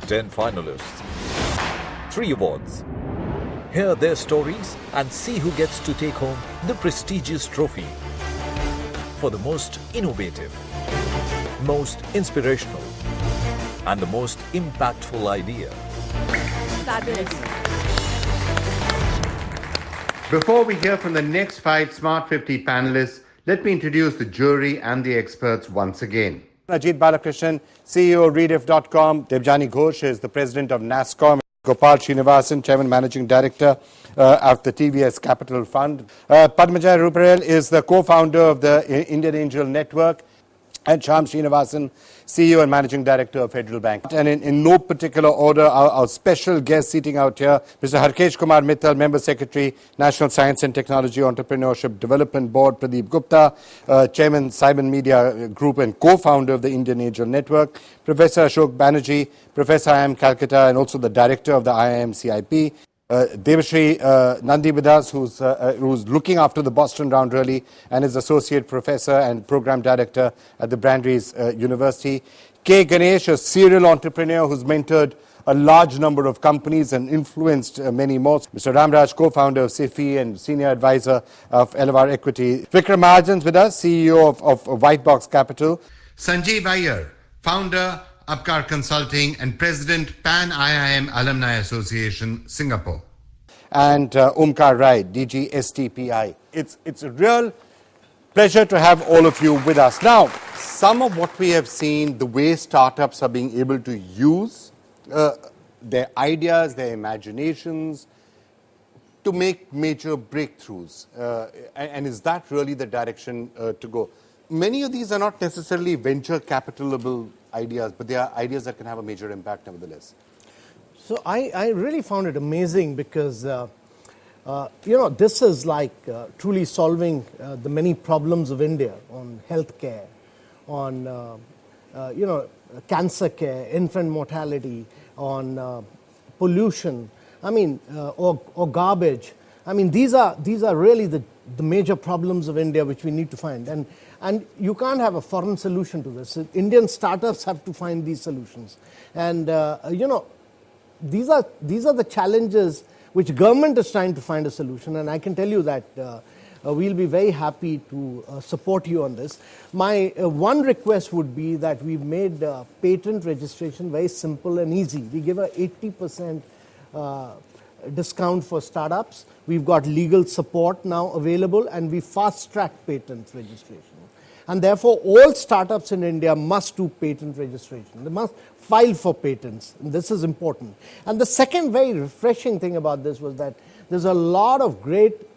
10 finalists, 3 awards. Hear their stories and see who gets to take home the prestigious trophy for the most innovative, most inspirational, and the most impactful idea. Fabulous. Before we hear from the next 5 Smart 50 panelists, let me introduce the jury and the experts once again. Ajit Balakrishnan, CEO Rediff.com. Debjani Ghosh is the president of NASSCOM. Gopal Srinivasan, chairman managing director of the TVS Capital Fund. Padmajay Ruparel is the co-founder of the Indian Angel Network. And Shyam Srinivasan, CEO and Managing Director of Federal Bank. And in no particular order, our special guest seating out here, Mr. Harkesh Kumar Mittal, Member Secretary, National Science and Technology Entrepreneurship Development Board, Pradeep Gupta, Chairman, Simon Media Group and co-founder of the Indian Angel Network, Professor Ashok Banerjee, Professor IIM Calcutta and also the Director of the IIM CIP, Devashri Nandividas, who's looking after the Boston round really and is Associate Professor and Program Director at the Brandeis University. K. Ganesh, a serial entrepreneur who's mentored a large number of companies and influenced many more. Mr. Ramraj, co-founder of SIFI and Senior Advisor of Elevar Equity. Vikram Mahajan's with us, CEO of White Box Capital. Sanjeev Iyer, founder, Upcar Consulting and President, Pan IIM Alumni Association, Singapore. And Omkar Rai, DG STPI. It's a real pleasure to have all of you with us. Now, some of what we have seen, the way startups are being able to use their ideas, their imaginations, to make major breakthroughs. And is that really the direction to go? Many of these are not necessarily venture capitalable ideas, but they are ideas that can have a major impact nevertheless. So I really found it amazing because, this is like truly solving the many problems of India on healthcare, on, cancer care, infant mortality, on pollution, or garbage. These are really the major problems of India which we need to find. And you can't have a foreign solution to this. Indian startups have to find these solutions. And, these are the challenges which government is trying to find a solution. And I can tell you that we'll be very happy to support you on this. My one request would be that we've made patent registration very simple and easy. We give a 80% discount for startups. We've got legal support now available, and we fast-track patent registration. And therefore, all startups in India must do patent registration. They must file for patents. And this is important. And the second very refreshing thing about this was that there's a lot of great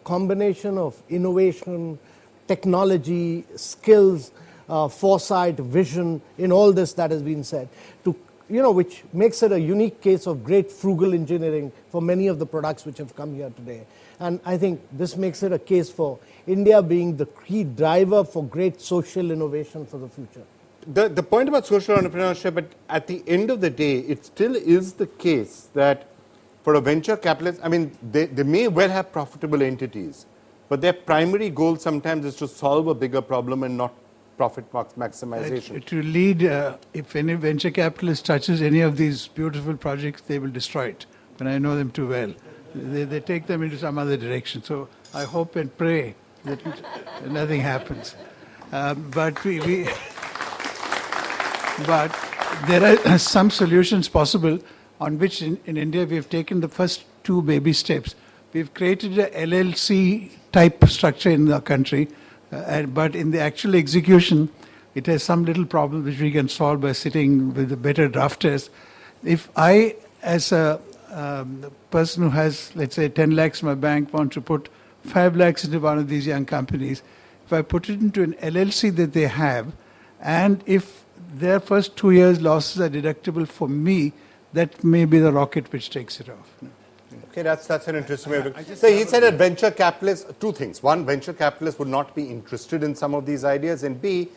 combination of innovation, technology, skills, foresight, vision in all this that has been said, which makes it a unique case of great frugal engineering for many of the products which have come here today. And I think this makes it a case for India being the key driver for great social innovation for the future. The point about social entrepreneurship, but at the end of the day, it still is the case that for a venture capitalist, they may well have profitable entities, but their primary goal sometimes is to solve a bigger problem and not profit maximization. It will lead, if any venture capitalist touches any of these beautiful projects, they will destroy it. And I know them too well. They take them into some other direction. So I hope and pray that nothing happens. But there are some solutions possible on which in India we have taken the first 2 baby steps. We've created a LLC type structure in the country, but in the actual execution, it has some little problem which we can solve by sitting with the better drafters. If I, as a person who has, let's say, 10 lakhs in my bank, want to put 5 lakhs into one of these young companies, if I put it into an LLC that they have, and if their first 2 years losses are deductible for me, that may be the rocket which takes it off. Okay, that's an interesting way of looking. So he said that venture capitalists, 2 things. One, venture capitalists would not be interested in some of these ideas. And B,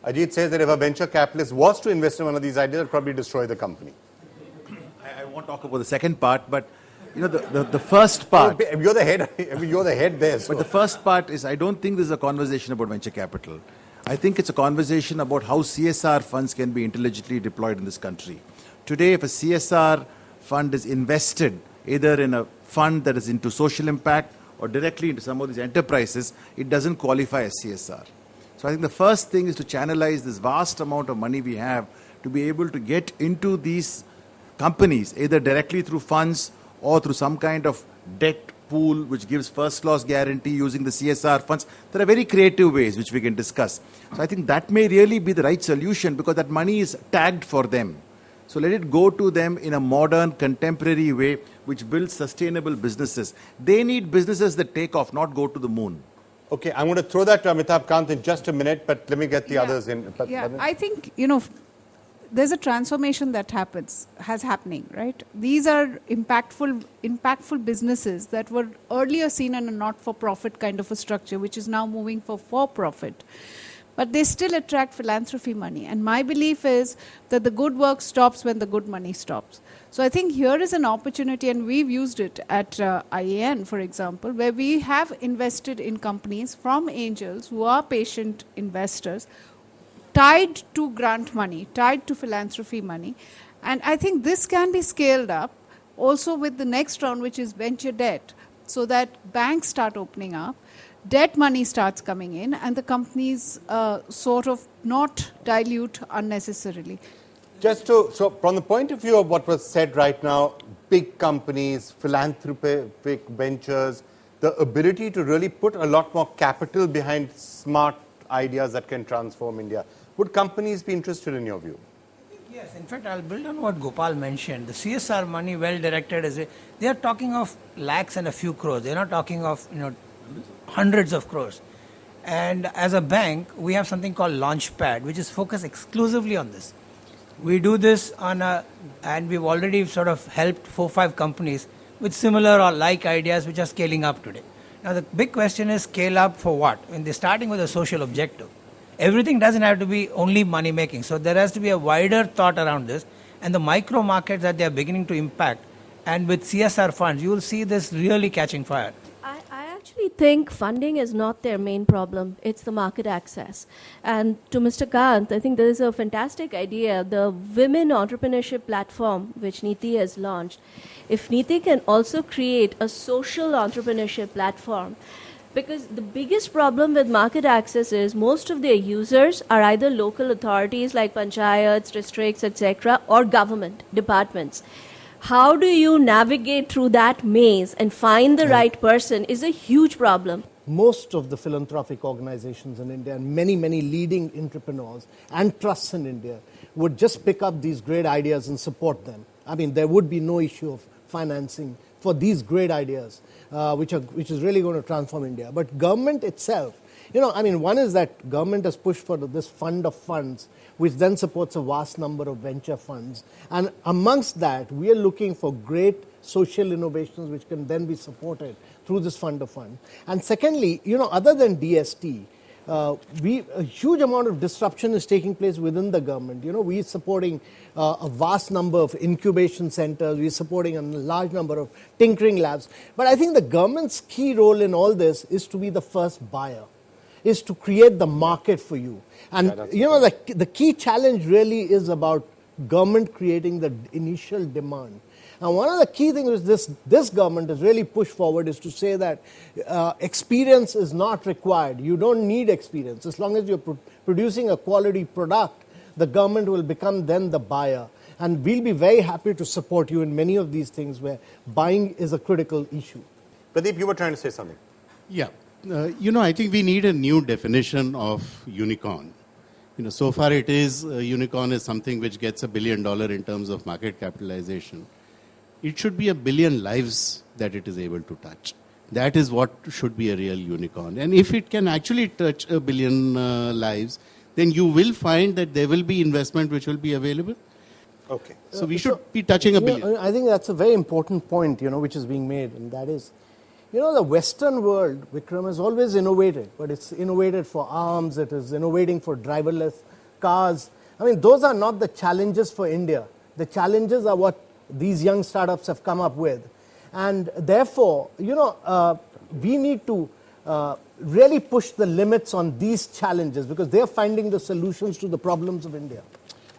Ajit says that if a venture capitalist was to invest in one of these ideas, it would probably destroy the company. I won't talk about the second part, but the first part. You're the head. You're the head there. So. But the first part is, I don't think this is a conversation about venture capital. I think it's a conversation about how CSR funds can be intelligently deployed in this country. Today, if a CSR fund is invested either in a fund that is into social impact or directly into some of these enterprises, it doesn't qualify as CSR. So I think the first thing is to channelize this vast amount of money we have to be able to get into these companies, either directly through funds or through some kind of debt pool which gives first loss guarantee using the CSR funds. There are very creative ways which we can discuss. So I think that may really be the right solution because that money is tagged for them. So let it go to them in a modern, contemporary way which builds sustainable businesses. They need businesses that take off, not go to the moon. Okay, I'm going to throw that to Amitabh Kant in just a minute, but let me get the others in. I think, there's a transformation that has happening, right? These are impactful businesses that were earlier seen in a not-for-profit kind of a structure, which is now moving for-profit. But they still attract philanthropy money. And my belief is that the good work stops when the good money stops. So I think here is an opportunity, and we've used it at IAN, for example, where we have invested in companies from angels who are patient investors, tied to grant money, tied to philanthropy money. And I think this can be scaled up also with the next round, which is venture debt, so that banks start opening up, debt money starts coming in, and the companies sort of not dilute unnecessarily. So from the point of view of what was said right now, big companies, philanthropic ventures, the ability to really put a lot more capital behind smart ideas that can transform India. Would companies be interested in your view? Yes, in fact, I'll build on what Gopal mentioned. The CSR money, well directed, they are talking of lakhs and a few crores. They're not talking of hundreds of crores. And as a bank, we have something called Launchpad, which is focused exclusively on this. We do this and we've already sort of helped 4 or 5 companies with similar or like ideas which are scaling up today. Now the big question is scale up for what? When they're starting with a social objective. Everything doesn't have to be only money making. So there has to be a wider thought around this, and the micro markets that they are beginning to impact, and with CSR funds, you will see this really catching fire. I actually think funding is not their main problem. It's the market access. And to Mr. Kant, I think there is a fantastic idea, the Women Entrepreneurship Platform, which Niti has launched. If Niti can also create a social entrepreneurship platform, because the biggest problem with market access is most of their users are either local authorities like panchayats, districts, etc., or government departments. How do you navigate through that maze and find the right person is a huge problem. Most of the philanthropic organizations in India and many, many leading entrepreneurs and trusts in India would just pick up these great ideas and support them. I mean, there would be no issue of financing for these great ideas, which is really going to transform India. But government itself, one is that government has pushed for this fund of funds, which then supports a vast number of venture funds. And amongst that, we are looking for great social innovations which can then be supported through this fund of funds. And secondly, other than DST, a huge amount of disruption is taking place within the government. We're supporting a vast number of incubation centers. We're supporting a large number of tinkering labs. But I think the government's key role in all this is to be the first buyer, is to create the market for you. And, the key challenge really is about government creating the initial demand. Now, one of the key things this government has really pushed forward is to say that experience is not required. You don't need experience. As long as you're producing a quality product, the government will become then the buyer. And we'll be very happy to support you in many of these things where buying is a critical issue. Pradeep, you were trying to say something. Yeah. I think we need a new definition of unicorn. So far it is, unicorn is something which gets $1 billion in terms of market capitalization. It should be 1 billion lives that it is able to touch. That is what should be a real unicorn. And if it can actually touch 1 billion lives, then you will find that there will be investment which will be available. Okay. So we should be touching 1 billion. I think that's a very important point, which is being made, and that is, the Western world, Vikram, has always innovated, but it's innovated for arms, it is innovating for driverless cars. Those are not the challenges for India. The challenges are what these young startups have come up with. And therefore, we need to really push the limits on these challenges because they're finding the solutions to the problems of India.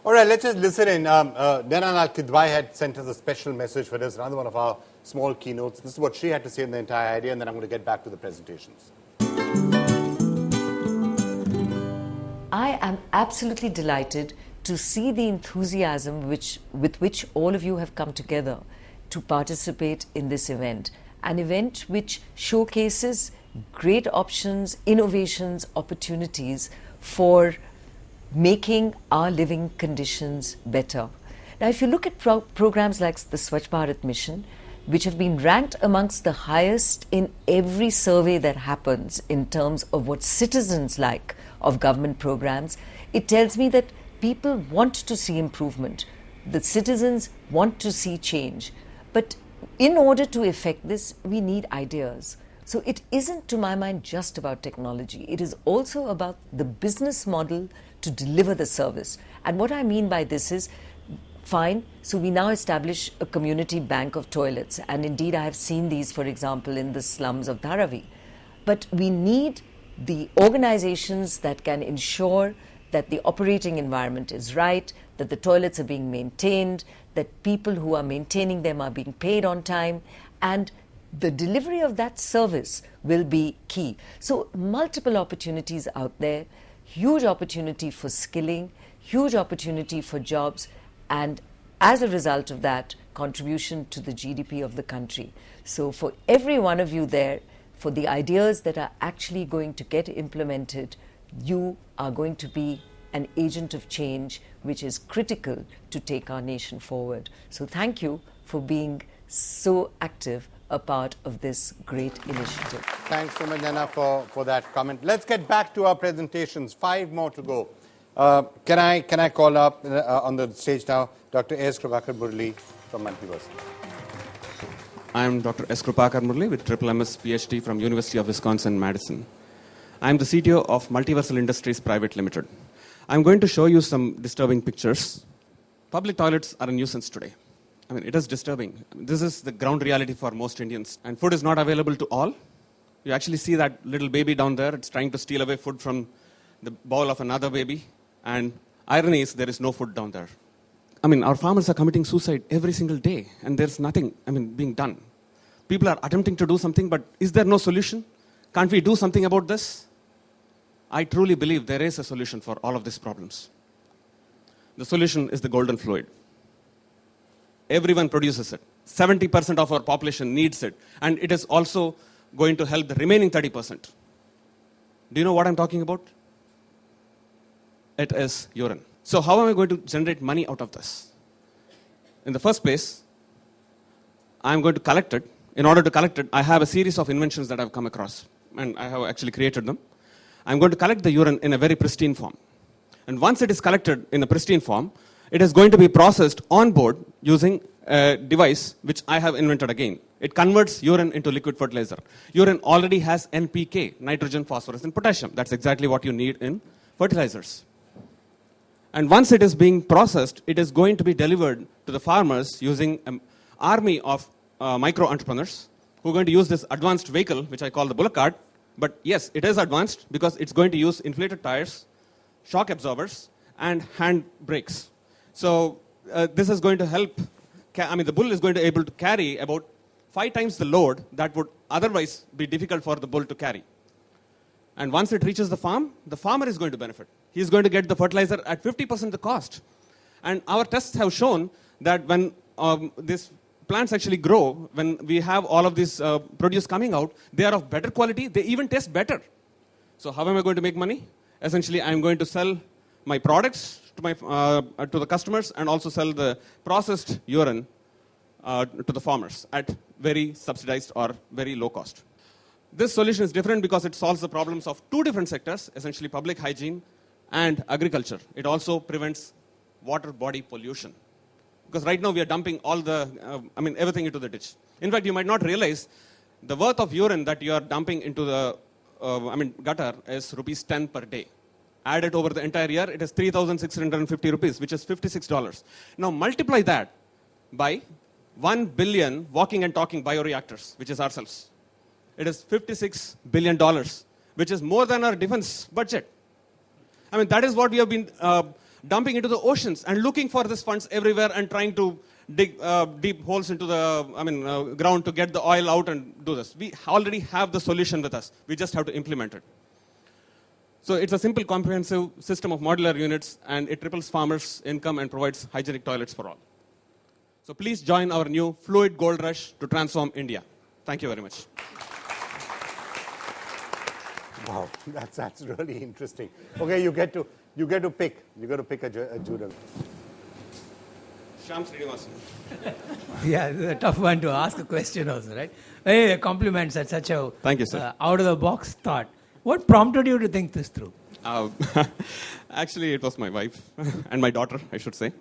All right, let's just listen in. Naina Al-Kidwai had sent us a special message for this, another one of our small keynotes. This is what she had to say in the entire idea, and then I'm going to get back to the presentations. I am absolutely delighted to see the enthusiasm with which all of you have come together to participate in this event. An event which showcases great options, innovations, opportunities for making our living conditions better. Now, if you look at programs like the Swachh Bharat Mission, which have been ranked amongst the highest in every survey that happens in terms of what citizens like of government programs, it tells me that people want to see improvement. The citizens want to see change. But in order to effect this, we need ideas. So it isn't, to my mind, just about technology. It is also about the business model to deliver the service. And what I mean by this is, fine, so we now establish a community bank of toilets. And indeed, I have seen these, for example, in the slums of Dharavi. But we need the organizations that can ensure that the operating environment is right, that the toilets are being maintained, that people who are maintaining them are being paid on time, and the delivery of that service will be key. So multiple opportunities out there, huge opportunity for skilling, huge opportunity for jobs, and as a result of that, contribution to the GDP of the country. So for every one of you there, for the ideas that are actually going to get implemented, you are going to be an agent of change which is critical to take our nation forward. So thank you for being so active a part of this great initiative. Thanks so much, Naina, for that comment. Let's get back to our presentations. 5 more to go. Can I call up on the stage now Dr. S. Krupakar Murli from Multiverse? I am Dr. S. Krupakar Murli with MS PhD from University of Wisconsin-Madison. I am the CTO of Multiversal Industries Private Limited. I'm going to show you some disturbing pictures. Public toilets are a nuisance today. I mean, it is disturbing. This is the ground reality for most Indians. And food is not available to all. You actually see that little baby down there. It's trying to steal away food from the bowl of another baby. And irony is there is no food down there. I mean, our farmers are committing suicide every single day. And there's nothing, being done. People are attempting to do something, but is there no solution? Can't we do something about this? I truly believe there is a solution for all of these problems. The solution is the golden fluid. Everyone produces it. 70% of our population needs it. And it is also going to help the remaining 30%. Do you know what I'm talking about? It is urine. So how am I going to generate money out of this? In the first place, I'm going to collect it. In order to collect it, I have a series of inventions that I've come across. And I have actually created them. I'm going to collect the urine in a very pristine form. And once it is collected in a pristine form, it is going to be processed on board using a device which I have invented again. It converts urine into liquid fertilizer. Urine already has NPK, nitrogen, phosphorus, and potassium. That's exactly what you need in fertilizers. And once it is being processed, it is going to be delivered to the farmers using an army of micro-entrepreneurs who are going to use this advanced vehicle, which I call the bullock cart. But yes, it is advanced because it's going to use inflated tires, shock absorbers, and hand brakes. So this is going to help, the bull is going to be able to carry about 5 times the load that would otherwise be difficult for the bull to carry. And once it reaches the farmer is going to benefit. He's going to get the fertilizer at 50% the cost. And our tests have shown that when these plants actually grow, when we have all of this produce coming out, they are of better quality. They even taste better. So how am I going to make money? Essentially, I'm going to sell my products to the customers and also sell the processed urine to the farmers at very subsidized or very low cost. This solution is different because it solves the problems of 2 different sectors, essentially public hygiene and agriculture. It also prevents water body pollution. Because right now we are dumping all everything into the ditch. In fact, you might not realize the worth of urine that you are dumping into the gutter is rupees 10 per day. Add it over the entire year, it is 3,650 rupees, which is $56. Now multiply that by 1 billion walking and talking bioreactors, which is ourselves. It is $56 billion, which is more than our defense budget. That is what we have been dumping into the oceans and looking for these funds everywhere and trying to dig deep holes into the ground to get the oil out and do this. We already have the solution with us. We just have to implement it. So it's a simple, comprehensive system of modular units, and it triples farmers' income and provides hygienic toilets for all. So please join our new Fluid Gold Rush to transform India. Thank you very much. Wow, that's really interesting. Okay, you get to pick. You got to pick a juror. Shyam Srinivasan. Yeah, this is a tough one to ask a question also, right? Hey, compliments at such a Thank you, sir. out-of-the-box thought. What prompted you to think this through? Actually, it was my wife and my daughter, I should say.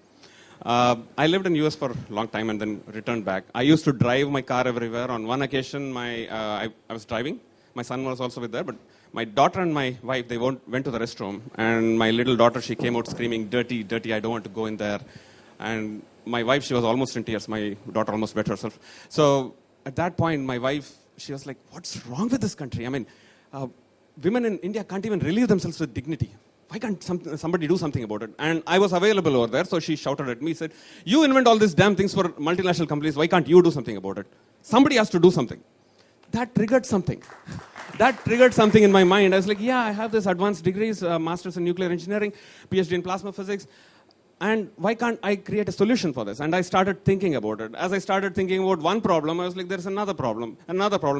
I lived in US for a long time and then returned back. I used to drive my car everywhere. On one occasion, I was driving. My son was also with there, but my daughter and my wife, they went to the restroom. And my little daughter, she came out screaming, dirty, dirty, I don't want to go in there. And my wife, she was almost in tears. My daughter almost wet herself. So at that point, my wife, she was like, what's wrong with this country? I mean, women in India can't even relieve themselves with dignity. Why can't somebody do something about it? And I was available over there, so she shouted at me, said, you invent all these damn things for multinational companies, why can't you do something about it? Somebody has to do something. That triggered something. That triggered something in my mind. I was like, yeah, I have this advanced degrees, master's in nuclear engineering, PhD in plasma physics, and why can't I create a solution for this? And I started thinking about it. As I started thinking about one problem, I was like, there's another problem.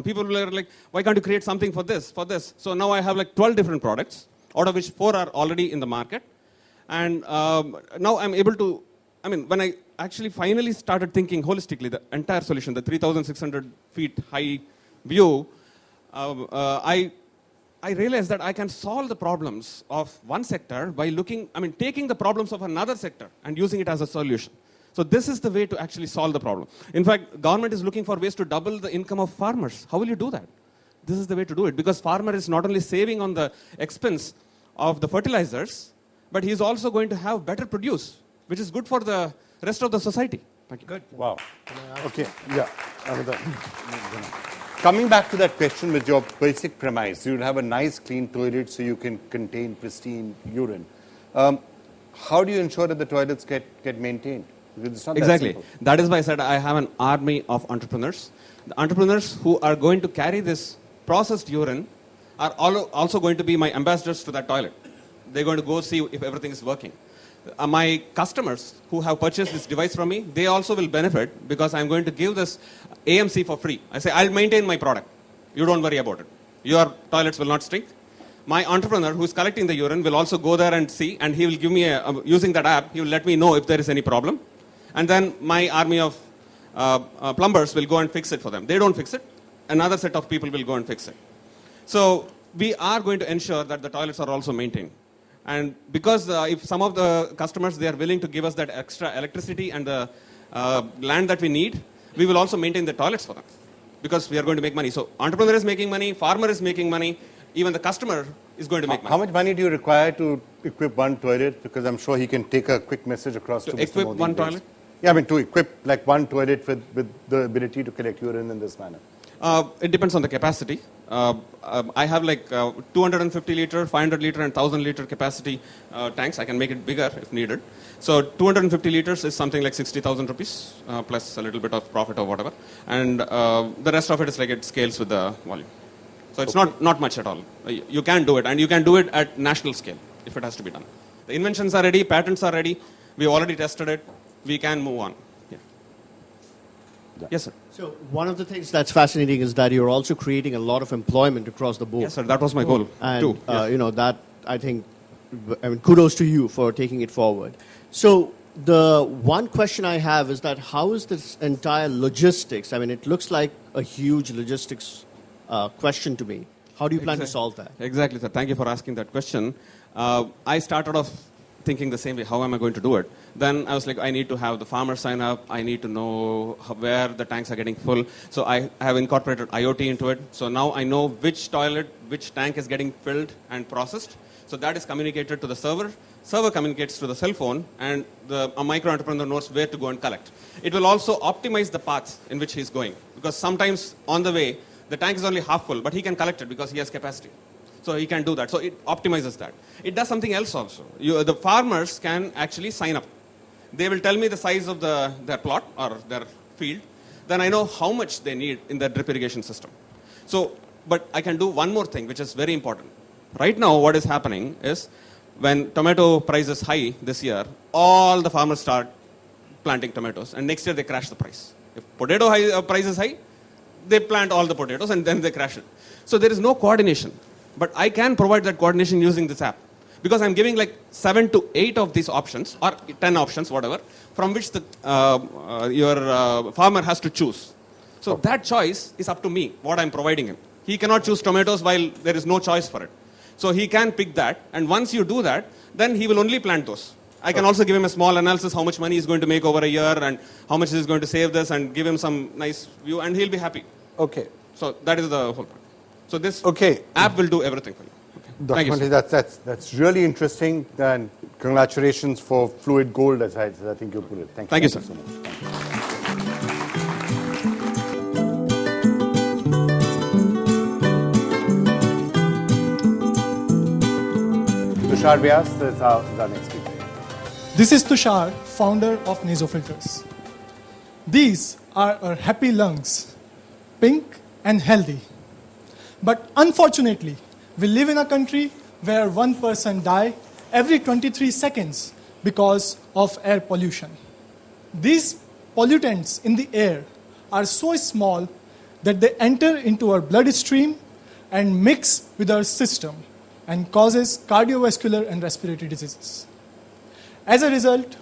People were like, why can't you create something for this, for this? So now I have like 12 different products, out of which 4 are already in the market. And now I'm able to, when I actually finally started thinking holistically, the entire solution, the 3,600 feet high view, I realized that I can solve the problems of one sector by taking the problems of another sector and using it as a solution. So this is the way to actually solve the problem. In fact, government is looking for ways to double the income of farmers. How will you do that? This is the way to do it, because farmer is not only saving on the expense of the fertilizers, but he is also going to have better produce, which is good for the rest of the society. Thank you. Good. Wow. Okay, yeah. Coming back to that question with your basic premise, you'll have a nice clean toilet so you can contain pristine urine. How do you ensure that the toilets get maintained? Because it's not exactly. That simple. That is why I said I have an army of entrepreneurs. The entrepreneurs who are going to carry this processed urine are also going to be my ambassadors to that toilet. They're going to go see if everything is working. My customers who have purchased this device from me, they also will benefit because I'm going to give this AMC for free. I say, I'll maintain my product. You don't worry about it. Your toilets will not stink. My entrepreneur who's collecting the urine will also go there and see, and he will give me, using that app, he will let me know if there is any problem. And then my army of plumbers will go and fix it for them. They don't fix it. Another set of people will go and fix it. So we are going to ensure that the toilets are also maintained. And because if some of the customers, they are willing to give us that extra electricity and the land that we need, we will also maintain the toilets for them because we are going to make money. So entrepreneur is making money, farmer is making money, even the customer is going to make money. How much money do you require to equip one toilet? Because I'm sure he can take a quick message across to Mr. equip Modi one toilet? Yeah, to equip like one toilet with the ability to collect urine in this manner. It depends on the capacity. I have like 250 liter, 500 liter and 1000 liter capacity tanks. I can make it bigger if needed. So 250 liters is something like 60,000 rupees plus a little bit of profit or whatever. And the rest of it is like it scales with the volume. So it's not much at all. You can do it, and you can do it at national scale if it has to be done. The inventions are ready, patents are ready. We already tested it. We can move on. Yes, sir. So one of the things that's fascinating is that you're also creating a lot of employment across the board. Yes, sir. That was my goal and, too. That I think, kudos to you for taking it forward. So the one question I have is that how is this entire logistics? It looks like a huge logistics question to me. How do you plan to solve that? Exactly, sir. Thank you for asking that question. I started off thinking the same way, how am I going to do it? Then I was like, I need to have the farmer sign up. I need to know where the tanks are getting full. So I have incorporated IoT into it. So now I know which toilet, which tank is getting filled and processed. So that is communicated to the server. Server communicates to the cell phone, and a micro entrepreneur knows where to go and collect. It will also optimize the paths in which he's going. Because sometimes on the way, the tank is only half full, but he can collect it because he has capacity. So he can do that. So it optimizes that. It does something else also. The farmers can actually sign up. They will tell me the size of their plot or their field. Then I know how much they need in the drip irrigation system. So, but I can do one more thing, which is very important. Right now, what is happening is when tomato price is high this year, all the farmers start planting tomatoes, and next year they crash the price. If potato price is high, they plant all the potatoes and then they crash it. So there is no coordination. But I can provide that coordination using this app. Because I'm giving like 7 to 8 of these options, or 10 options, whatever, from which your farmer has to choose. So that choice is up to me, what I'm providing him. He cannot choose tomatoes while there is no choice for it. So he can pick that, and once you do that, then he will only plant those. I can also give him a small analysis, how much money he's going to make over a year, and how much he's going to save this, and give him some nice view, and he'll be happy. Okay. So that is the whole point. So this app will do everything for you. Dr. Mantri, that's really interesting, and congratulations for Fluid Gold, as I think you put it. Thank you, sir. So much. Tushar Vyas is our next speaker. This is Tushar, founder of Nasofilters. These are our happy lungs, pink and healthy. But unfortunately, we live in a country where one person dies every 23 seconds because of air pollution. These pollutants in the air are so small that they enter into our bloodstream and mix with our system and causes cardiovascular and respiratory diseases. As a result,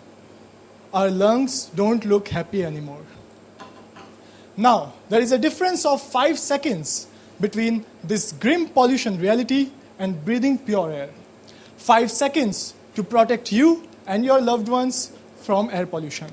our lungs don't look happy anymore. Now, there is a difference of 5 seconds between this grim pollution reality and breathing pure air. 5 seconds to protect you and your loved ones from air pollution.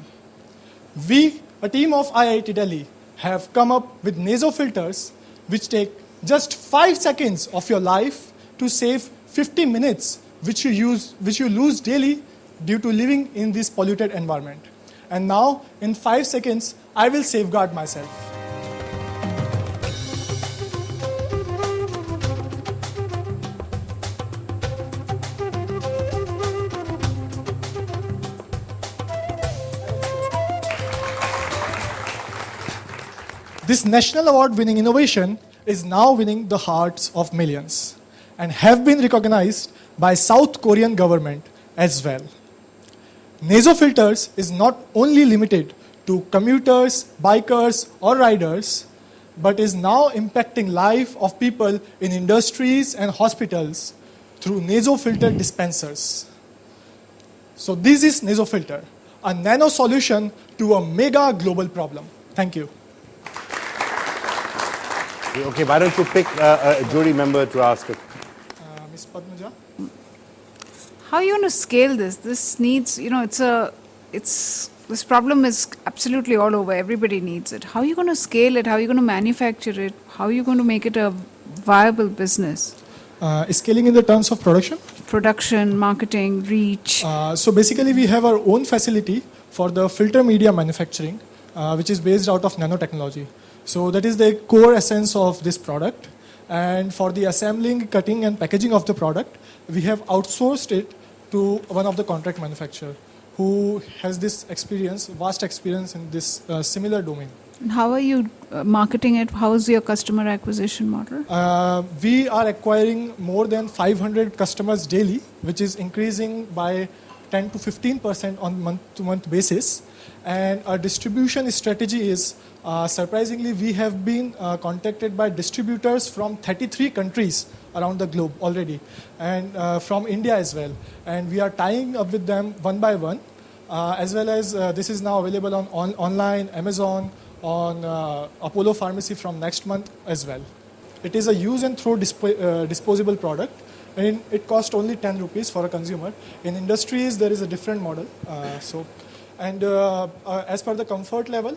We, a team of IIT Delhi, have come up with nasofilters which take just 5 seconds of your life to save 50 minutes which you lose daily due to living in this polluted environment. And now, in 5 seconds, I will safeguard myself. This national award-winning innovation is now winning the hearts of millions and have been recognized by South Korean government as well. Nasofilters is not only limited to commuters, bikers, or riders, but is now impacting life of people in industries and hospitals through nasofilter dispensers. So this is Nasofilter, a nano solution to a mega global problem. Thank you. Okay, why don't you pick a jury member to ask it? Ms. Padmaja? How are you going to scale this? This needs, this problem is absolutely all over. Everybody needs it. How are you going to scale it? How are you going to manufacture it? How are you going to make it a viable business? Scaling in the terms of production? Production, marketing, reach. So basically we have our own facility for the filter media manufacturing, which is based out of nanotechnology. So that is the core essence of this product. And for the assembling, cutting, and packaging of the product, we have outsourced it to one of the contract manufacturer who has this experience, vast experience in this similar domain. And how are you marketing it? How is your customer acquisition model? We are acquiring more than 500 customers daily, which is increasing by 10 to 15% on month-to-month basis. And our distribution strategy is, surprisingly, we have been contacted by distributors from 33 countries around the globe already, and from India as well. And we are tying up with them one by one, as well as this is now available on online, Amazon, on Apollo Pharmacy from next month as well. It is a use and throw disposable product, and it costs only 10 rupees for a consumer. In industries, there is a different model. As per the comfort level,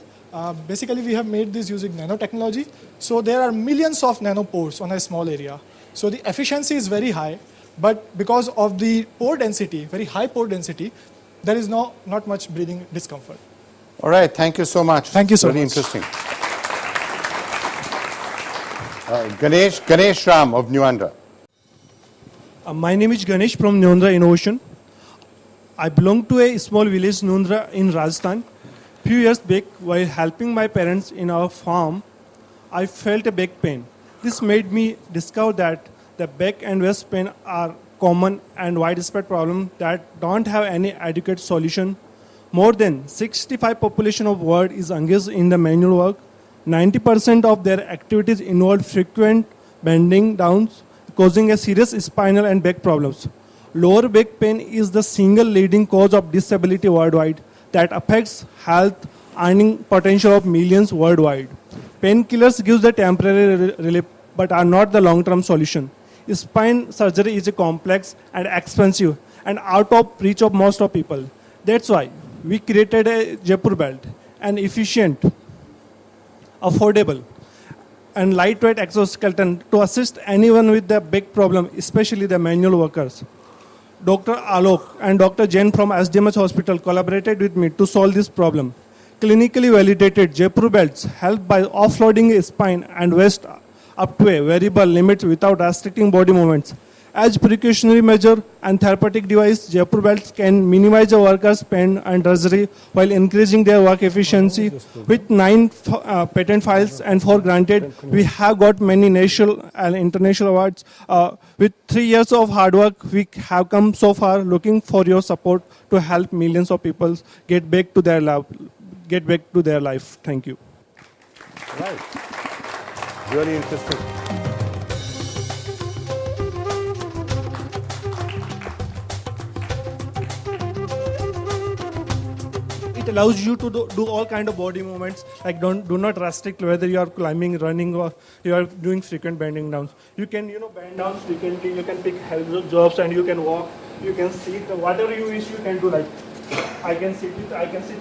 basically we have made this using nanotechnology. So there are millions of nanopores on a small area. So the efficiency is very high, but because of the pore density, very high pore density, there is not much breathing discomfort. All right, thank you so much. Thank you so Very much. interesting. Ganesh Ram of New Andhra. My name is Ganesh from Nundra Innovation. I belong to a small village, Nundra, in Rajasthan. Few years back, while helping my parents in our farm, I felt a back pain. This made me discover that the back and waist pain are common and widespread problems that don't have any adequate solution. More than 65% population of world is engaged in the manual work. 90% of their activities involve frequent bending downs, causing a serious spinal and back problems. Lower back pain is the single leading cause of disability worldwide that affects health, earning potential of millions worldwide. Painkillers give the temporary relief but are not the long-term solution. Spine surgery is complex and expensive and out of reach of most of people. That's why we created a Jaipur belt, an efficient, affordable, and lightweight exoskeleton to assist anyone with the back problem, especially the manual workers. Dr. Alok and Dr. Jain from SDMH Hospital collaborated with me to solve this problem. Clinically validated Jaipur belts help by offloading a spine and waist up to a variable limit without restricting body movements. As precautionary measure and therapeutic device, Jaipur belts can minimize the workers' pain and drudgery while increasing their work efficiency. With 9 patent files and 4 granted, we have got many national and international awards. With 3 years of hard work, we have come so far. Looking for your support to help millions of people get back to their life. Thank you. Right. Really interesting. It allows you to do all kind of body movements, like do not restrict whether you are climbing, running, or you are doing frequent bending downs. You can bend down frequently. You can pick help jobs and you can walk. You can sit. Whatever you wish, you can do. Like I can sit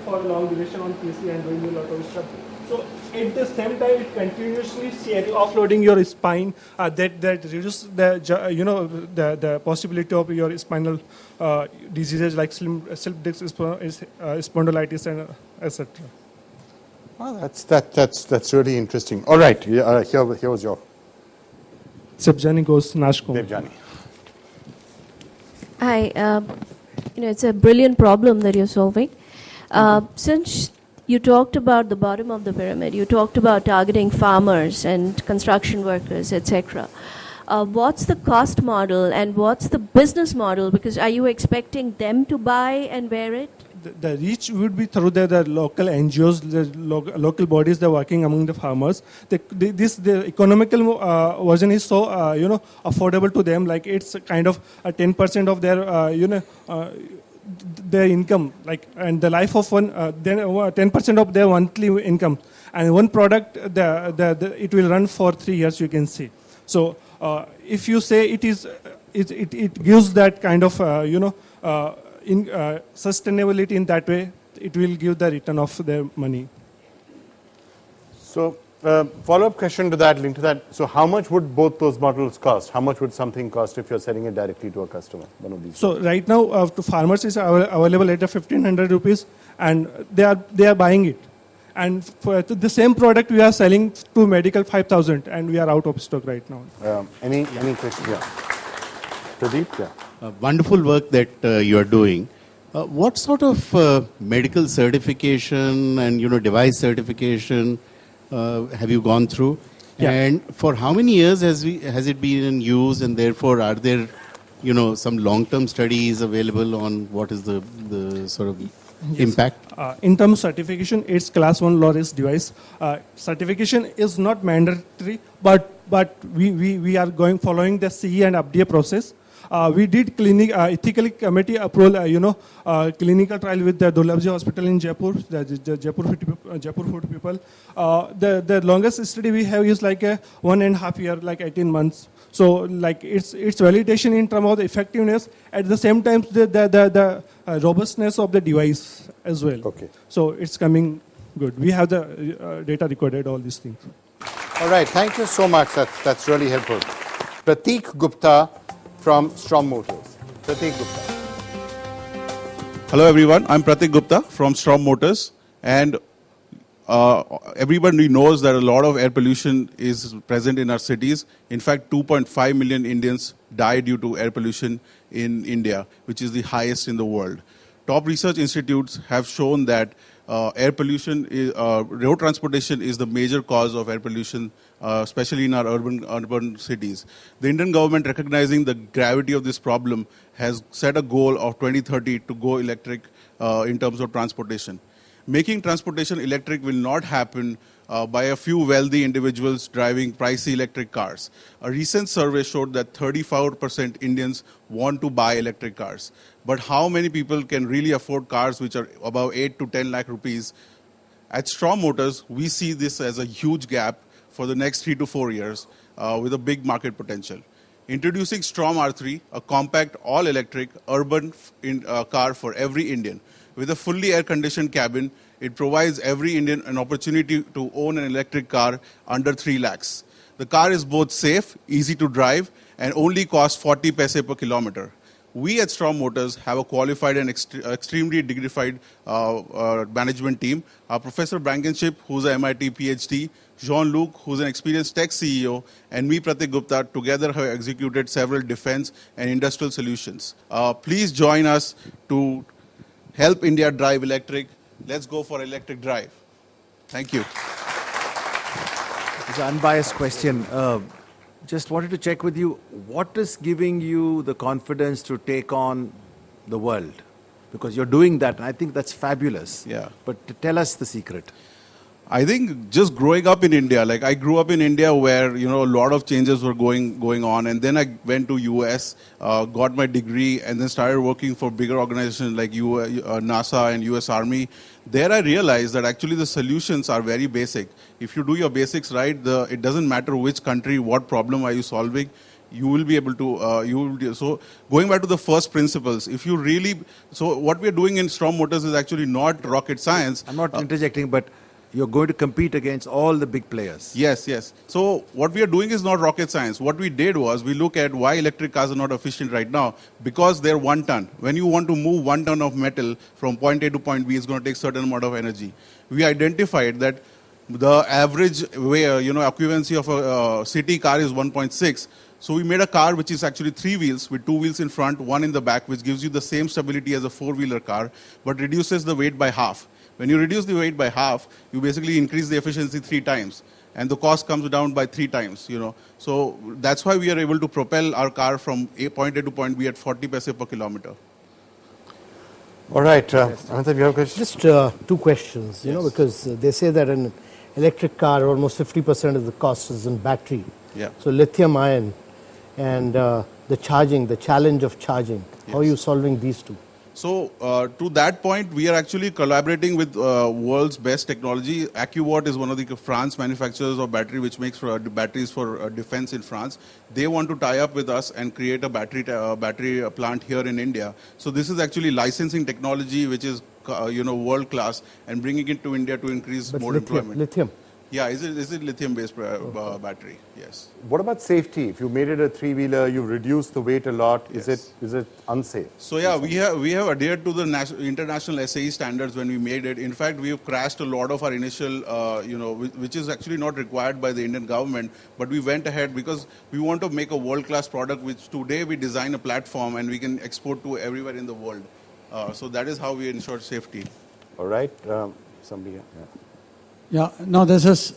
for a long duration on PC and doing a lot of stuff. So at the same time, it continuously offloading your spine. That reduces the possibility of your spinal diseases like slip disc spondylitis and etc. Well, that's really interesting. All right, here was your. Debjani goes Nashcom. Debjani. Hi, it's a brilliant problem that you're solving. Since you talked about the bottom of the pyramid, you talked about targeting farmers and construction workers, etc. What's the cost model and what's the business model? Because are you expecting them to buy and wear it? The reach would be through the local NGOs, the local bodies that are working among the farmers. The economical version is so affordable to them. Like it's kind of 10% of their their income, and the life of one, then 10% of their monthly income, and one product, it will run for 3 years. You can see. So if you say it gives that kind of sustainability in that way, it will give the return of their money. So follow-up question to that, linked to that. So how much would both those models cost? How much would something cost if you're selling it directly to a customer? One of these. So right now, to farmers is available at 1,500 rupees, and they are buying it. And for the same product, we are selling to medical 5,000, and we are out of stock right now. Any question? Yeah. Pradeep? Yeah. Wonderful work that you are doing. What sort of medical certification and device certification have you gone through? Yeah. And for how many years has it been in use? And therefore, are there some long-term studies available on what is the sort of impact? In terms of certification, it's class 1 low-risk device. Certification is not mandatory, but we are following the CE and FDA process. We did ethical committee approval, clinical trial with the Dulabji Hospital in Jaipur, the Jaipur food people. The longest study we have is like a 1.5 year, like 18 months. So like it's validation in terms of the effectiveness, at the same time the robustness of the device as well. Okay. So it's coming good. We have the data recorded, all these things. All right, thank you so much. That's really helpful. Prateek Gupta from Strom Motors. Prateek Gupta. Hello everyone, I'm Prateek Gupta from Strom Motors, and everybody knows that a lot of air pollution is present in our cities. In fact, 2.5 million Indians die due to air pollution in India, which is the highest in the world. Top research institutes have shown that air pollution, road transportation is the major cause of air pollution, especially in our urban cities. The Indian government, recognizing the gravity of this problem, has set a goal of 2030 to go electric in terms of transportation. Making transportation electric will not happen by a few wealthy individuals driving pricey electric cars. A recent survey showed that 34% Indians want to buy electric cars. But how many people can really afford cars which are above 8 to 10 lakh rupees? At Strom Motors, we see this as a huge gap for the next 3 to 4 years with a big market potential. Introducing Strom R3, a compact, all-electric, urban car for every Indian. With a fully air-conditioned cabin, it provides every Indian an opportunity to own an electric car under 3 lakhs. The car is both safe, easy to drive, and only costs 40 paise per kilometer. We at Strom Motors have a qualified and extremely dignified management team. Our Professor Blankenship, who's an MIT PhD, Jean-Luc, who's an experienced tech CEO, and me, Pratik Gupta, together have executed several defense and industrial solutions. Please join us to help India drive electric. Let's go for electric drive. Thank you. It's an unbiased question. Just wanted to check with you, what is giving you the confidence to take on the world? Because you're doing that, and I think that's fabulous. Yeah. But tell us the secret. I think just growing up in India, like I grew up in India where, a lot of changes were going on. And then I went to US, got my degree, and then started working for bigger organizations like NASA and US Army. There I realized that actually the solutions are very basic. If you do your basics right, it doesn't matter which country, what problem are you solving, you will be able to, so going back to the first principles, if you really, so what we're doing in Strom Motors is actually not rocket science. I'm not interjecting, but you're going to compete against all the big players. Yes, yes. So what we are doing is not rocket science. What we did was we look at why electric cars are not efficient right now, because they're 1 ton. When you want to move 1 ton of metal from point A to point B, it's going to take a certain amount of energy. We identified that the average occupancy of a city car is 1.6. So we made a car which is actually 3 wheels with 2 wheels in front, 1 in the back, which gives you the same stability as a 4-wheeler car, but reduces the weight by half. When you reduce the weight by half, you basically increase the efficiency 3 times. And the cost comes down by 3 times, So that's why we are able to propel our car from point A to point B at 40 paise per kilometer. All right. Anantha, you have questions? Just 2 questions, because they say that an electric car, almost 50% of the cost is in battery. Yeah. So lithium ion and the challenge of charging. Yes. How are you solving these 2? So to that point, we are actually collaborating with world's best technology. AccuWatt is one of the France manufacturers of battery, which makes batteries for defense in France. They want to tie up with us and create a battery plant here in India. So this is actually licensing technology, which is world class, and bringing it to India to increase more employment. Lithium. Yeah, is it lithium-based battery? Yes. What about safety? If you made it a 3-wheeler, you've reduced the weight a lot. Yes. Is it unsafe? So yeah, we have adhered to the international SAE standards when we made it. In fact, we have crashed a lot of our initial, which is actually not required by the Indian government. But we went ahead because we want to make a world-class product, which today we design a platform and we can export to everywhere in the world. So that is how we ensure safety. All right. Somebody here. Yeah. Yeah, no, this is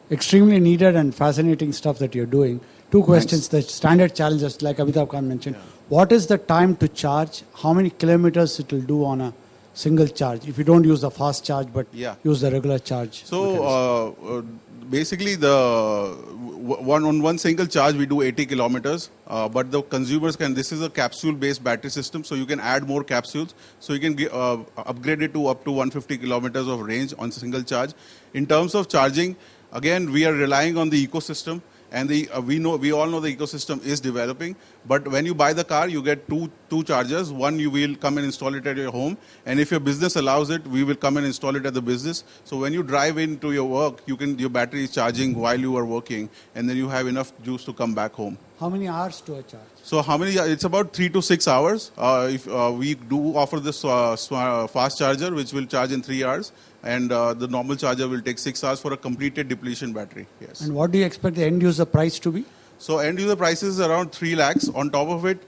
extremely needed and fascinating stuff that you're doing. 2 questions, the standard challenges, like Amitabh Khan mentioned. Yeah. What is the time to charge? How many kilometers it will do on a single charge? If you don't use the fast charge, but use the regular charge. So basically, on one single charge, we do 80 kilometers. But the consumers this is a capsule-based battery system, so you can add more capsules. So you can upgrade it to up to 150 kilometers of range on single charge. In terms of charging, again, we are relying on the ecosystem. And we all know the ecosystem is developing. But when you buy the car, you get two chargers. One, you will come and install it at your home. And if your business allows it, we will come and install it at the business. So when you drive into your work, your battery is charging while you are working. And then you have enough juice to come back home. How many hours to a charge? So how many? It's about 3 to 6 hours. If we do offer this fast charger, which will charge in 3 hours, and the normal charger will take 6 hours for a completed depletion battery. Yes. And what do you expect the end user price to be? So end user price is around 3 lakhs. On top of it,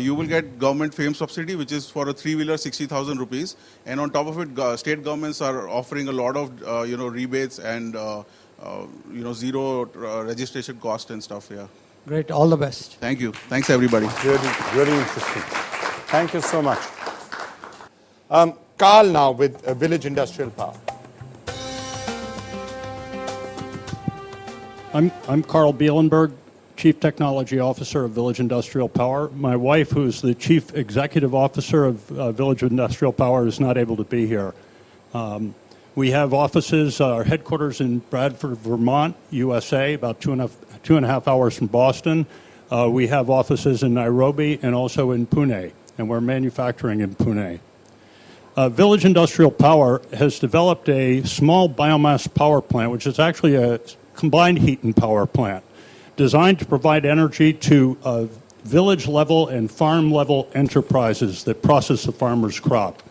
you will get government FAME subsidy, which is for a 3-wheeler 60,000 rupees. And on top of it, state governments are offering a lot of rebates and zero registration cost and stuff. Yeah. Great. All the best. Thank you. Thanks everybody. Really interesting. Thank you so much. Carl now with Village Industrial Power. I'm Carl Bielenberg, Chief Technology Officer of Village Industrial Power. My wife, who's the Chief Executive Officer of Village Industrial Power, is not able to be here. We have offices, our headquarters in Bradford, Vermont, USA, about two and a half hours from Boston. We have offices in Nairobi and also in Pune, and we're manufacturing in Pune. Village Industrial Power has developed a small biomass power plant, which is actually a combined heat and power plant, designed to provide energy to village-level and farm-level enterprises that process the farmer's crop.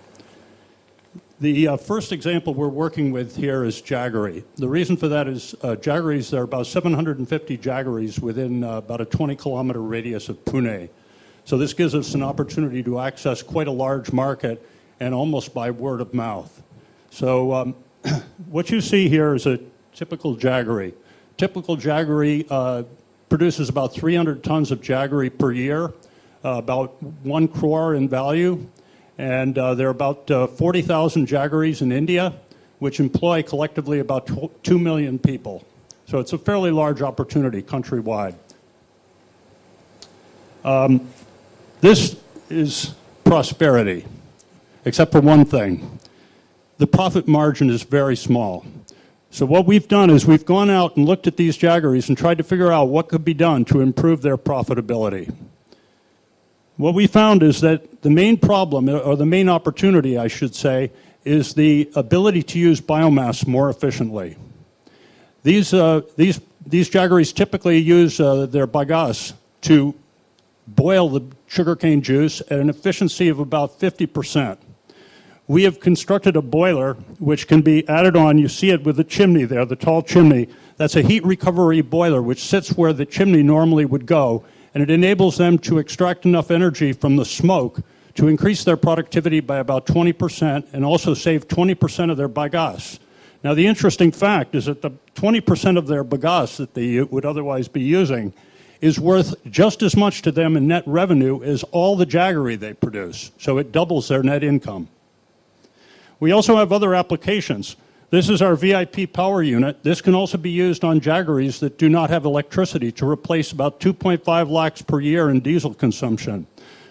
The first example we're working with here is Jaggery. The reason for that is Jaggeries, there are about 750 Jaggeries within about a 20-kilometer radius of Pune. So this gives us an opportunity to access quite a large market and almost by word of mouth. So what you see here is a typical Jaggery. Typical Jaggery produces about 300 tons of Jaggery per year, about 1 crore in value. And there are about 40,000 Jaggeries in India, which employ collectively about 2 million people. So it's a fairly large opportunity countrywide. This is prosperity, except for one thing. The profit margin is very small. So what we've done is we've gone out and looked at these Jaggeries and tried to figure out what could be done to improve their profitability. What we found is that the main problem, or the main opportunity, I should say, is the ability to use biomass more efficiently. These Jaggeries typically use their bagasse to boil the sugarcane juice at an efficiency of about 50%. We have constructed a boiler which can be added on. You see it with the chimney there, the tall chimney. That's a heat recovery boiler which sits where the chimney normally would go, and it enables them to extract enough energy from the smoke to increase their productivity by about 20% and also save 20% of their bagasse. Now, the interesting fact is that the 20% of their bagasse that they would otherwise be using is worth just as much to them in net revenue as all the Jaggery they produce. So it doubles their net income. We also have other applications. This is our VIP power unit. This can also be used on Jaggeries that do not have electricity to replace about 2.5 lakhs per year in diesel consumption.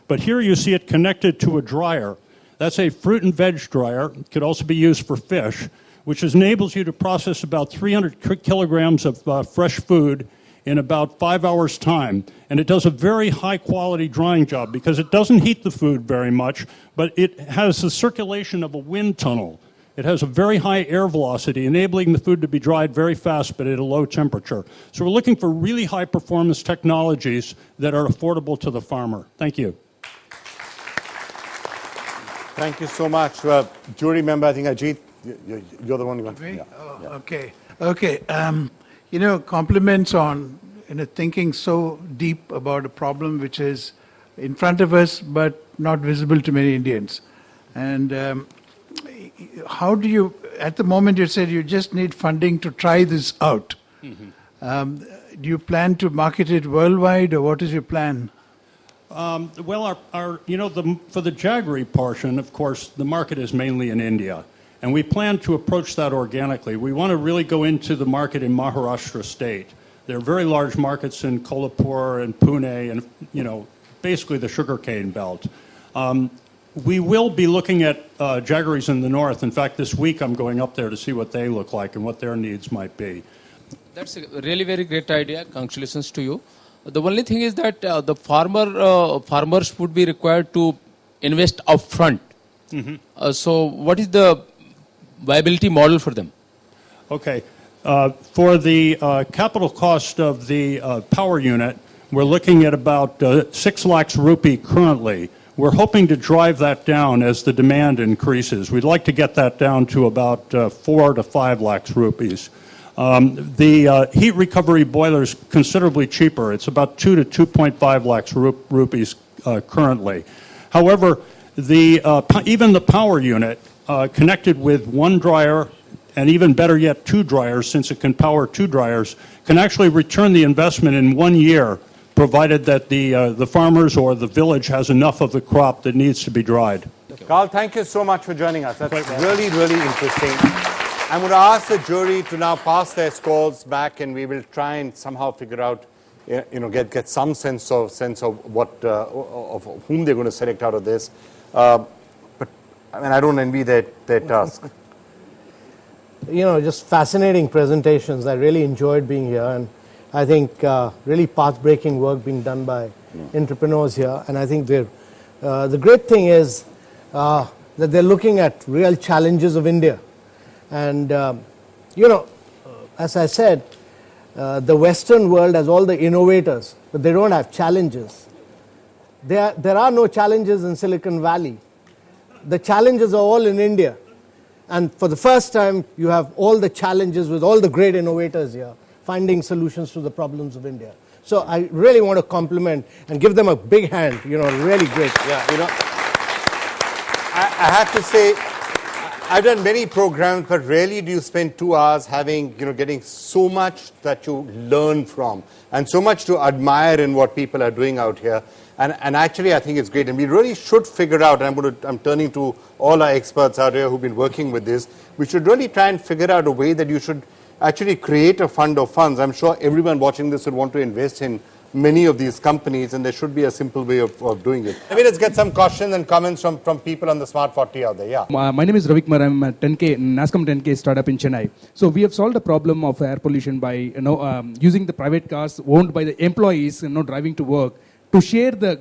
But here you see it connected to a dryer. That's a fruit and veg dryer. It could also be used for fish, which enables you to process about 300 kilograms of fresh food in about 5 hours' time. And it does a very high-quality drying job because it doesn't heat the food very much, but it has the circulation of a wind tunnel. It has a very high air velocity, enabling the food to be dried very fast, but at a low temperature. So we're looking for really high-performance technologies that are affordable to the farmer. Thank you. Thank you so much. Jury member, I think Ajit, you're the one going to... Yeah. Oh, yeah. Okay. Compliments on thinking so deep about a problem which is in front of us, but not visible to many Indians. And how do you, at the moment you said you just need funding to try this out. Mm-hmm. Do you plan to market it worldwide, or what is your plan? Well, for the Jaggery portion, of course, the market is mainly in India. And we plan to approach that organically. We want to really go into the market in Maharashtra state. There are very large markets in Kolhapur and Pune and, basically the sugarcane belt. We will be looking at Jaggeries in the north. In fact, this week I'm going up there to see what they look like and what their needs might be. That's a really very great idea. Congratulations to you. The only thing is that the farmers would be required to invest upfront. Mm-hmm. So what is the viability model for them? Okay. For the capital cost of the power unit, We're looking at about 6 lakhs rupee currently. We're hoping to drive that down as the demand increases. We'd like to get that down to about 4 to 5 lakhs rupees. The heat recovery boiler is considerably cheaper. It's about 2 to 2.5 lakhs rupees currently. However, even the power unit connected with one dryer, and even better yet 2 dryers, since it can power 2 dryers, can actually return the investment in 1 year, provided that the farmers or the village has enough of the crop that needs to be dried. Carl, thank you so much for joining us. That's really, really interesting. I'm going to ask the jury to now pass their scores back, and we will try and somehow figure out, get some sense of what of whom they're going to select out of this. But I mean, I don't envy their task. Just fascinating presentations. I really enjoyed being here, and I think really path-breaking work being done by entrepreneurs here. And I think the great thing is that they're looking at real challenges of India. And, as I said, the Western world has all the innovators, but they don't have challenges. There are no challenges in Silicon Valley. The challenges are all in India. And for the first time, you have all the challenges with all the great innovators here, finding solutions to the problems of India. So I really want to compliment and give them a big hand, really great. Yeah, I have to say, I've done many programs, but rarely do you spend 2 hours getting so much that you learn from and so much to admire in what people are doing out here. And actually, I think it's great. And we really should figure out, and I'm turning to all our experts out here who've been working with this, we should really try and figure out a way that you should actually create a fund of funds. I'm sure everyone watching this would want to invest in many of these companies, and there should be a simple way of doing it. Let's get some questions and comments from people on the Smart 40 out there. Yeah. My name is Ravi Kumar. I'm a NASCOM 10K startup in Chennai. So we have solved the problem of air pollution by using the private cars owned by the employees driving to work to share the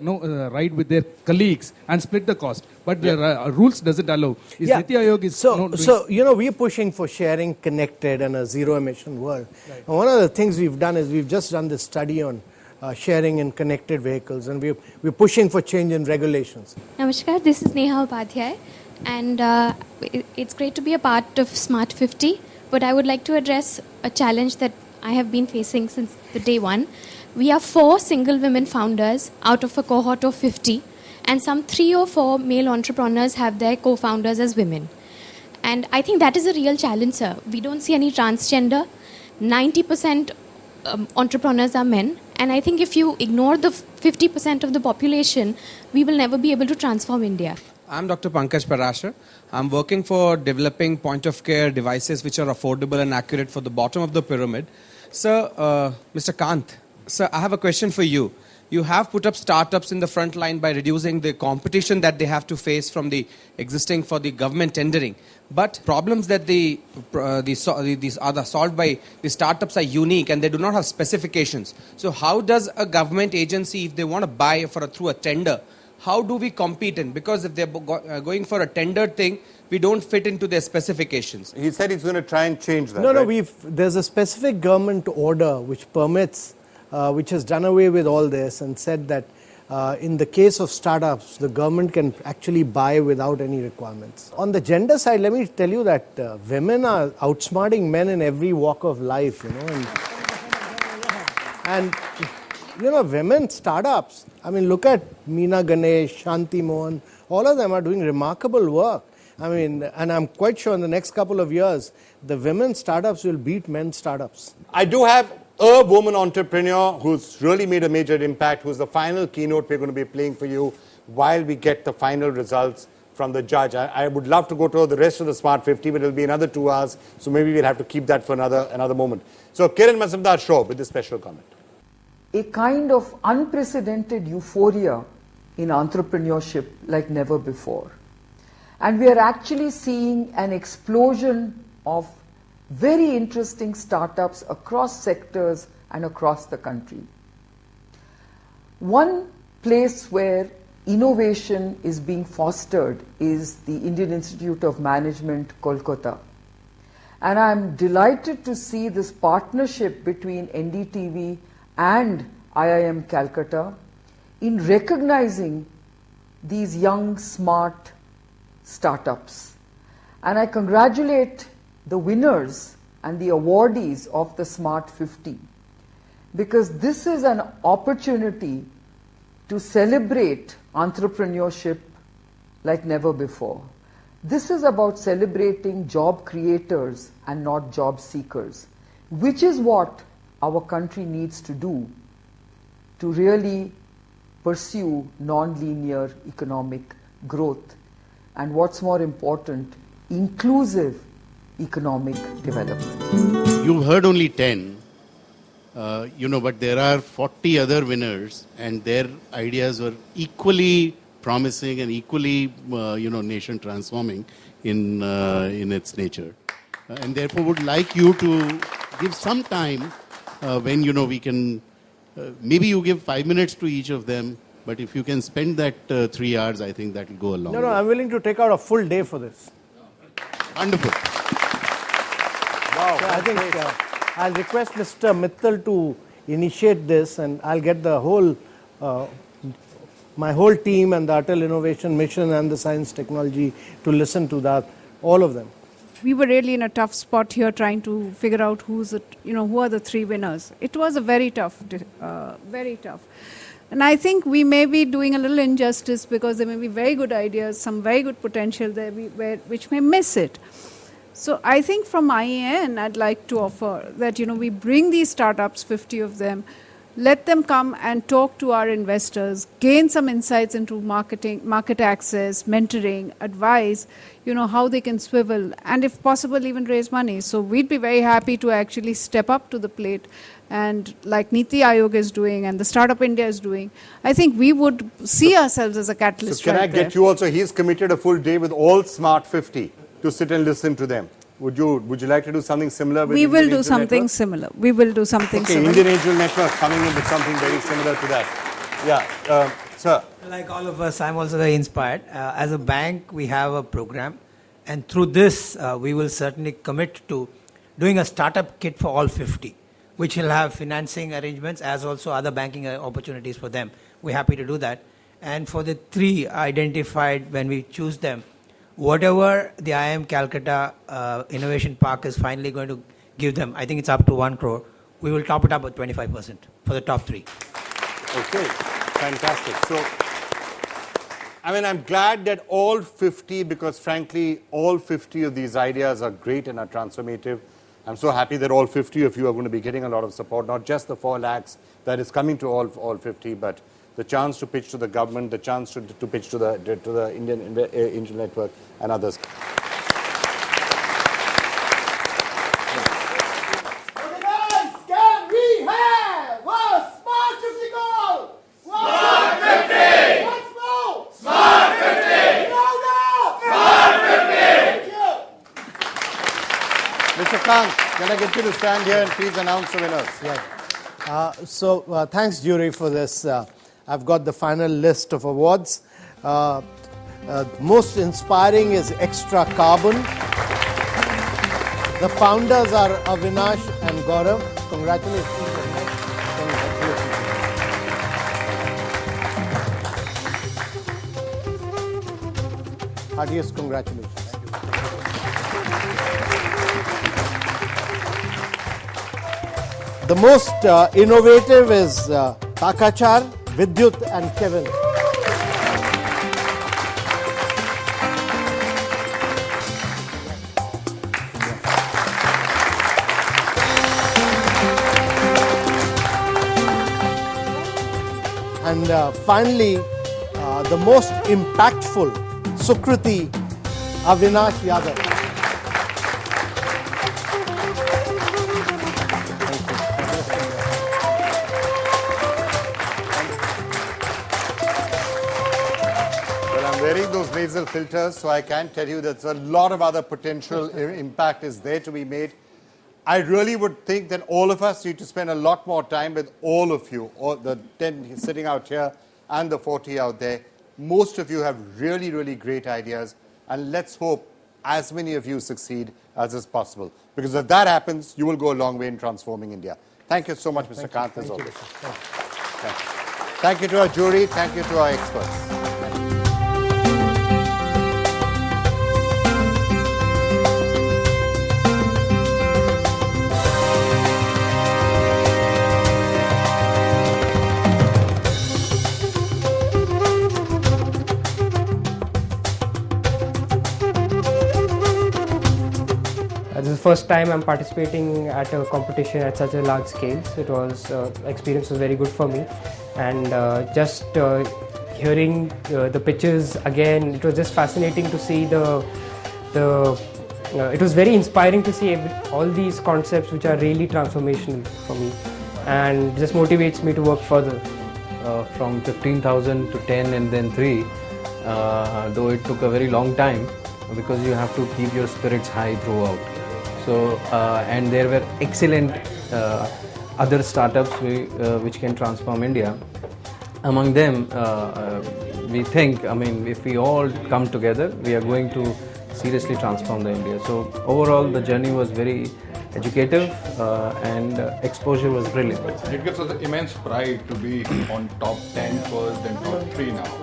ride with their colleagues and split the cost. But the rules doesn't allow. Niti Aayog is so we're pushing for sharing, connected, and a zero-emission world. Right. And one of the things we've done is we've just done this study on sharing in connected vehicles, and we're pushing for change in regulations. Namaskar, this is Neha Upadhyay, and it's great to be a part of Smart 50, but I would like to address a challenge that I have been facing since the day one. We are 4 single women founders out of a cohort of 50, and some 3 or 4 male entrepreneurs have their co-founders as women. And I think that is a real challenge, sir. We don't see any transgender. 90% entrepreneurs are men. And I think if you ignore the 50% of the population, we will never be able to transform India. I'm Dr. Pankaj Parashar. I'm working for developing point-of-care devices which are affordable and accurate for the bottom of the pyramid. Sir, Mr. Kant, sir, I have a question for you. You have put up startups in the front line by reducing the competition that they have to face from the existing for the government tendering. But problems that these are solved by the startups are unique and they do not have specifications. So how does a government agency, if they want to buy through a tender, how do we compete in? Because if they're going for a tender thing, we don't fit into their specifications. He said he's going to try and change that. No, there's a specific government order which permits, which has done away with all this and said that in the case of startups, the government can actually buy without any requirements. On the gender side, let me tell you that women are outsmarting men in every walk of life, and women startups. I mean, look at Meena Ganesh, Shanti Mohan, all of them are doing remarkable work. I mean, and I'm quite sure in the next couple of years, the women startups will beat men startups. I do have a woman entrepreneur who's really made a major impact, who's the final keynote we're going to be playing for you while we get the final results from the judge. I would love to go to the rest of the Smart 50, but it'll be another 2 hours, so maybe we'll have to keep that for another moment. So Kiran Mazumdar-Shaw with this special comment. A kind of unprecedented euphoria in entrepreneurship like never before. And we are actually seeing an explosion of very interesting startups across sectors and across the country. One place where innovation is being fostered is the Indian Institute of Management, Kolkata. And I'm delighted to see this partnership between NDTV and IIM Calcutta in recognizing these young, smart startups. And I congratulate the winners and the awardees of the Smart 50, because this is an opportunity to celebrate entrepreneurship like never before. This is about celebrating job creators and not job seekers, which is what our country needs to do to really pursue non-linear economic growth, and what's more important, inclusive economic development. You've heard only 10, but there are 40 other winners, and their ideas were equally promising and equally, nation transforming in its nature. And therefore would like you to give some time when, we can, maybe you give 5 minutes to each of them, but if you can spend that 3 hours, I think that will go a long way. No, I'm willing to take out a full day for this. Wonderful. Wow. So I think I'll request Mr. Mittal to initiate this, and I'll get the whole, my whole team and the Atal Innovation Mission and the Science Technology to listen to that, all of them. We were really in a tough spot here trying to figure out who are the 3 winners. It was a very tough, very tough. And I think we may be doing a little injustice because there may be very good ideas, some very good potential there which may miss it. So I think from IAN, I'd like to offer that, we bring these startups, 50 of them, let them come and talk to our investors, gain some insights into marketing, market access, mentoring, advice, how they can swivel, and if possible, even raise money. So we'd be very happy to actually step up to the plate. And like Niti Aayog is doing and the Startup India is doing, I think we would see ourselves as a catalyst. So can I get you also, he's committed a full day with all Smart 50 to sit and listen to them. Would you like to do something similar with We will Indian do Angel something Network? similar. We will do something similar. Indian Angel Network coming in with something very similar to that. Yeah, sir. Like all of us, I'm also very inspired. As a bank, we have a program, and through this, we will certainly commit to doing a startup kit for all 50, which will have financing arrangements as also other banking opportunities for them. We're happy to do that. And for the 3 identified, when we choose them, whatever the IIM Calcutta Innovation Park is finally going to give them, I think it's up to 1 crore, we will top it up with 25% for the top 3. Okay, fantastic. So, I'm glad that all 50, because frankly, all 50 of these ideas are great and are transformative. I'm so happy that all 50 of you are going to be getting a lot of support, not just the 4 lakhs that is coming to all 50, but the chance to pitch to the government, the chance to pitch to the Indian Angel Network and others. Okay guys, can we have a Smart 50 goal? Smart 50! Once more! Smart 50! Louder! Smart 50! Thank you! Mr. Kant, can I get you to stand here and please announce the winners? Yeah. Thanks, jury, for this. I've got the final list of awards. Most inspiring is Extra Carbon. The founders are Avinash and Gaurav. Congratulations. Heartiest congratulations. The most innovative is Takachar, Vidyut and Kevin. And finally, the most impactful, Sukriti, Avinash Yadav. Wearing those nasal filters, so I can tell you that a lot of other potential impact is there to be made. I really would think that all of us need to spend a lot more time with all of you, all the 10 sitting out here and the 40 out there. Most of you have really, really great ideas, and let's hope as many of you succeed as is possible. Because if that happens, you will go a long way in transforming India. Thank you so much, Mr. Kant, as always. Thank you to our jury. Thank you to our experts. This is the first time I'm participating at a competition at such a large scale. So it was experience was very good for me, and just hearing the pitches again, it was just fascinating to see it was very inspiring to see all these concepts which are really transformational for me, and just motivates me to work further. From 15,000 to 10 and then 3, though it took a very long time because you have to keep your spirits high throughout. So, and there were excellent other startups which can transform India. Among them, we think, I mean, if we all come together, we are going to seriously transform the India. So overall, the journey was very educative and exposure was brilliant. It gives us immense pride to be on top 10 first and top 3 now.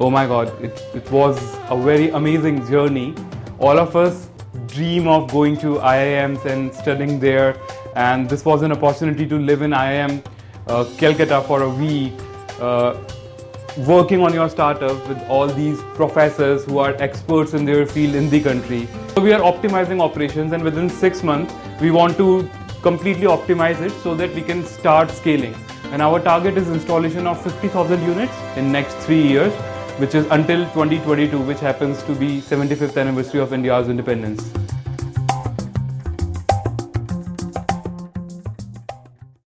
Oh my God, it was a very amazing journey. All of us dream of going to IIMs and studying there, and this was an opportunity to live in IIM Calcutta for a week, working on your startup with all these professors who are experts in their field in the country. So we are optimizing operations, and within 6 months we want to completely optimize it so that we can start scaling. And our target is installation of 50,000 units in next 3 years, which is until 2022, which happens to be 75th anniversary of India's independence.